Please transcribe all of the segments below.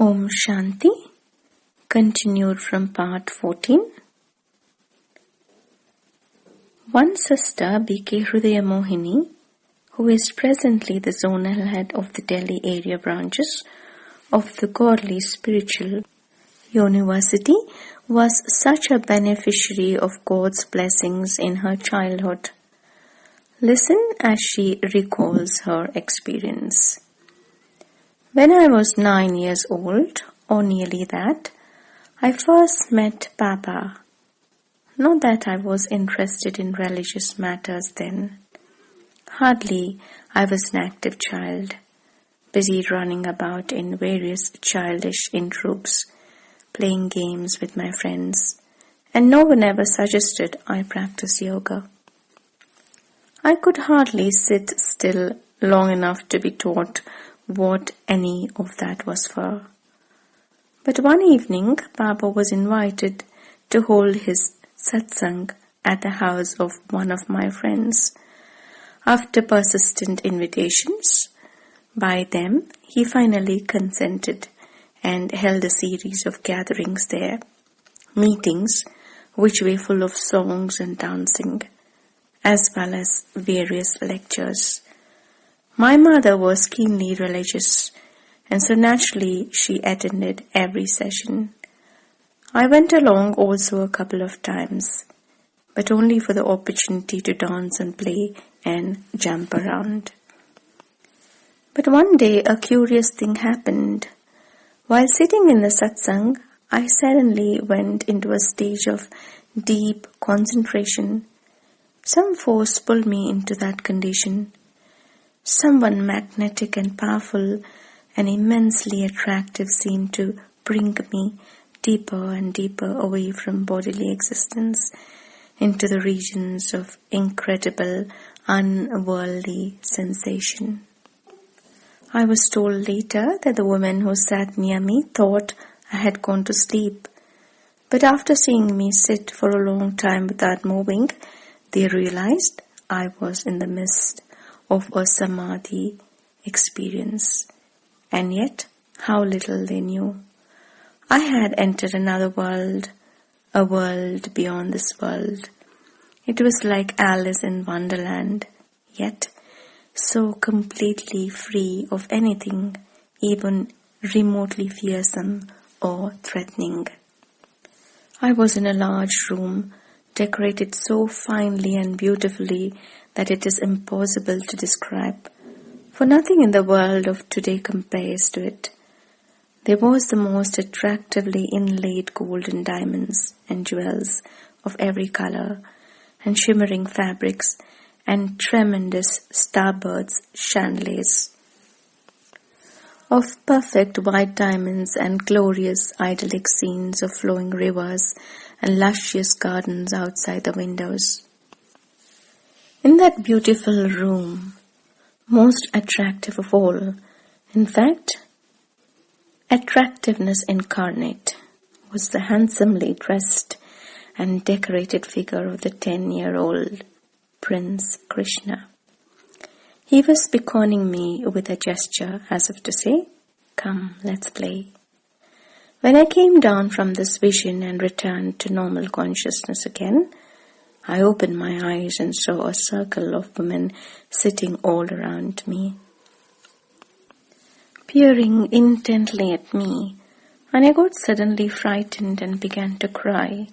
Om Shanti, continued from part 14. One sister, B.K. Hrudaya Mohini, who is presently the zonal head of the Delhi area branches of the Godly Spiritual University, was such a beneficiary of God's blessings in her childhood. Listen as she recalls her experience. When I was 9 years old, or nearly that, I first met Papa. Not that I was interested in religious matters then. Hardly I was an active child, busy running about in various childish in-groups, playing games with my friends, and no one ever suggested I practice yoga. I could hardly sit still long enough to be taught what any of that was for. But one evening, Papa was invited to hold his satsang at the house of one of my friends. After persistent invitations by them, he finally consented and held a series of gatherings there, meetings which were full of songs and dancing, as well as various lectures. My mother was keenly religious, and so naturally she attended every session. I went along also a couple of times, but only for the opportunity to dance and play and jump around. But one day a curious thing happened. While sitting in the satsang, I suddenly went into a stage of deep concentration. Some force pulled me into that condition. Someone magnetic and powerful and immensely attractive seemed to bring me deeper and deeper away from bodily existence into the regions of incredible, unworldly sensation. I was told later that the woman who sat near me thought I had gone to sleep, but after seeing me sit for a long time without moving, they realized I was in the midst of a samadhi experience. And yet, how little they knew. I had entered another world, a world beyond this world. It was like Alice in Wonderland, yet so completely free of anything, even remotely fearsome or threatening. I was in a large room, decorated so finely and beautifully that it is impossible to describe, for nothing in the world of today compares to it. There was the most attractively inlaid gold and diamonds and jewels of every color, and shimmering fabrics, and tremendous starboards chandeliers of perfect white diamonds, and glorious idyllic scenes of flowing rivers and luscious gardens outside the windows. In that beautiful room, most attractive of all, in fact, attractiveness incarnate, was the handsomely dressed and decorated figure of the 10-year-old Prince Krishna. He was beckoning me with a gesture as if to say, "Come, let's play." When I came down from this vision and returned to normal consciousness again, I opened my eyes and saw a circle of women sitting all around me, peering intently at me, and I got suddenly frightened and began to cry.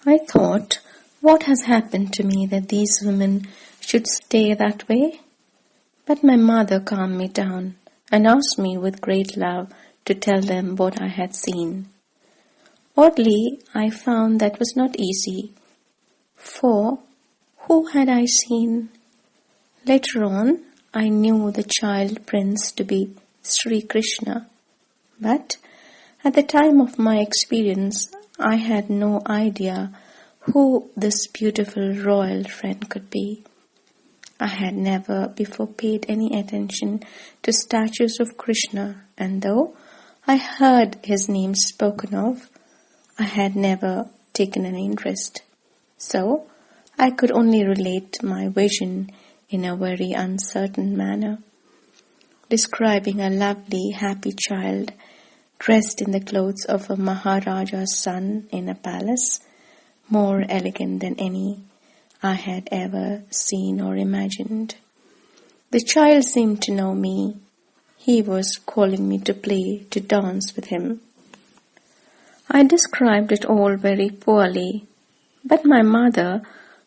I thought, what has happened to me that these women should stay that way? But my mother calmed me down and asked me with great love to tell them what I had seen. Oddly, I found that was not easy. For who had I seen? Later on, I knew the child prince to be Sri Krishna, but at the time of my experience, I had no idea who this beautiful royal friend could be. I had never before paid any attention to statues of Krishna, and though I heard his name spoken of, I had never taken an interest. So, I could only relate my vision in a very uncertain manner, describing a lovely, happy child dressed in the clothes of a Maharaja's son in a palace, more elegant than any I had ever seen or imagined. The child seemed to know me. He was calling me to play, to dance with him. I described it all very poorly, but my mother,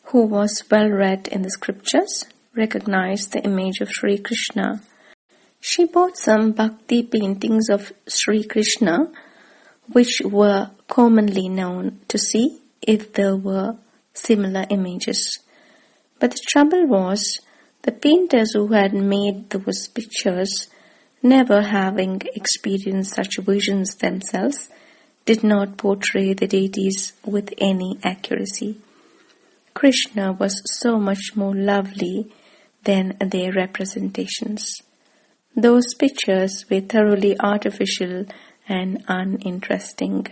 who was well read in the scriptures, recognized the image of Sri Krishna. She bought some bhakti paintings of Sri Krishna, which were commonly known, to see if there were similar images. But the trouble was, the painters who had made those pictures, never having experienced such visions themselves, did not portray the deities with any accuracy. Krishna was so much more lovely than their representations. Those pictures were thoroughly artificial and uninteresting.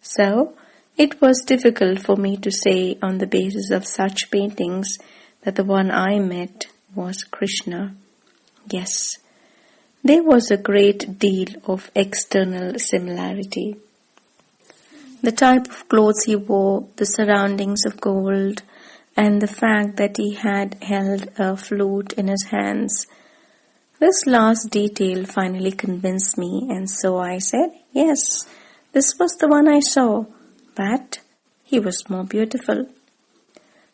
So, it was difficult for me to say on the basis of such paintings that the one I met was Krishna. Yes, there was a great deal of external similarity. The type of clothes he wore, the surroundings of gold, and the fact that he had held a flute in his hands. This last detail finally convinced me, and so I said, yes, this was the one I saw, but he was more beautiful.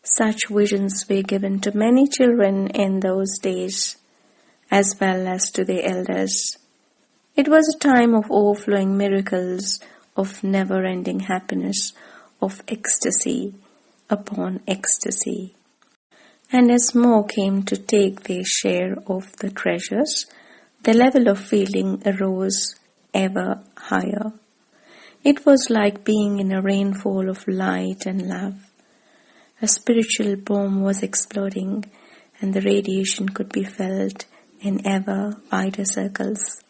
Such visions were given to many children in those days, as well as to their elders. It was a time of overflowing miracles, of never-ending happiness, of ecstasy upon ecstasy. And as more came to take their share of the treasures, the level of feeling arose ever higher. It was like being in a rainfall of light and love. A spiritual bomb was exploding, and the radiation could be felt in ever wider circles.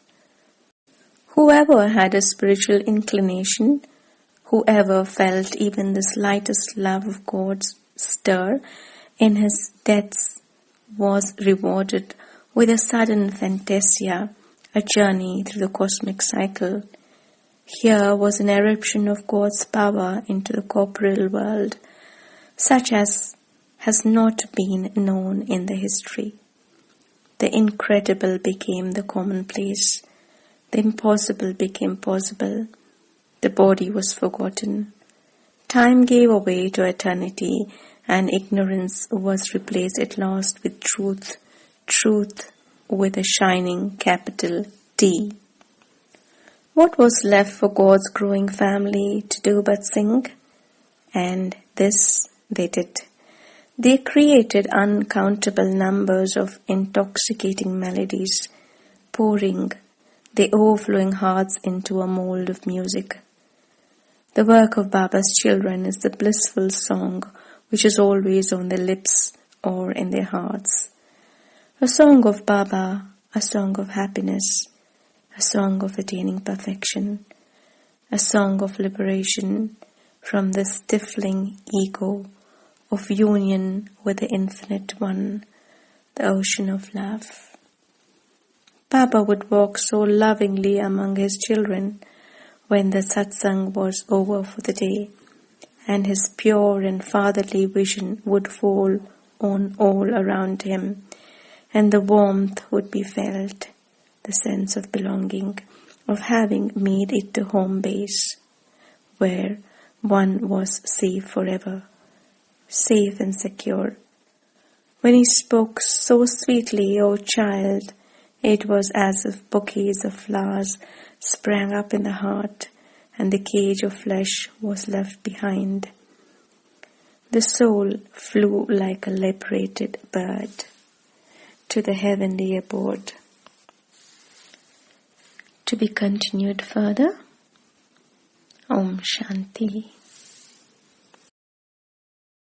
Whoever had a spiritual inclination, whoever felt even the slightest love of God stir in his depths, was rewarded with a sudden fantasia, a journey through the cosmic cycle. Here was an eruption of God's power into the corporeal world, such as has not been known in the history. The incredible became the commonplace. The impossible became possible. The body was forgotten. Time gave way to eternity, and ignorance was replaced at last with truth, truth with a shining capital T. What was left for God's growing family to do but sing? And this they did. They created uncountable numbers of intoxicating melodies, pouring their overflowing hearts into a mold of music. The work of Baba's children is the blissful song which is always on their lips or in their hearts. A song of Baba, a song of happiness, a song of attaining perfection, a song of liberation from the stifling ego, of union with the Infinite One, the ocean of love. Baba would walk so lovingly among his children when the satsang was over for the day, and his pure and fatherly vision would fall on all around him, and the warmth would be felt, the sense of belonging, of having made it the home base, where one was safe forever, safe and secure. When he spoke so sweetly, "O child," it was as if bouquets of flowers sprang up in the heart, and the cage of flesh was left behind. The soul flew like a liberated bird to the heavenly abode. To be continued further. Om Shanti.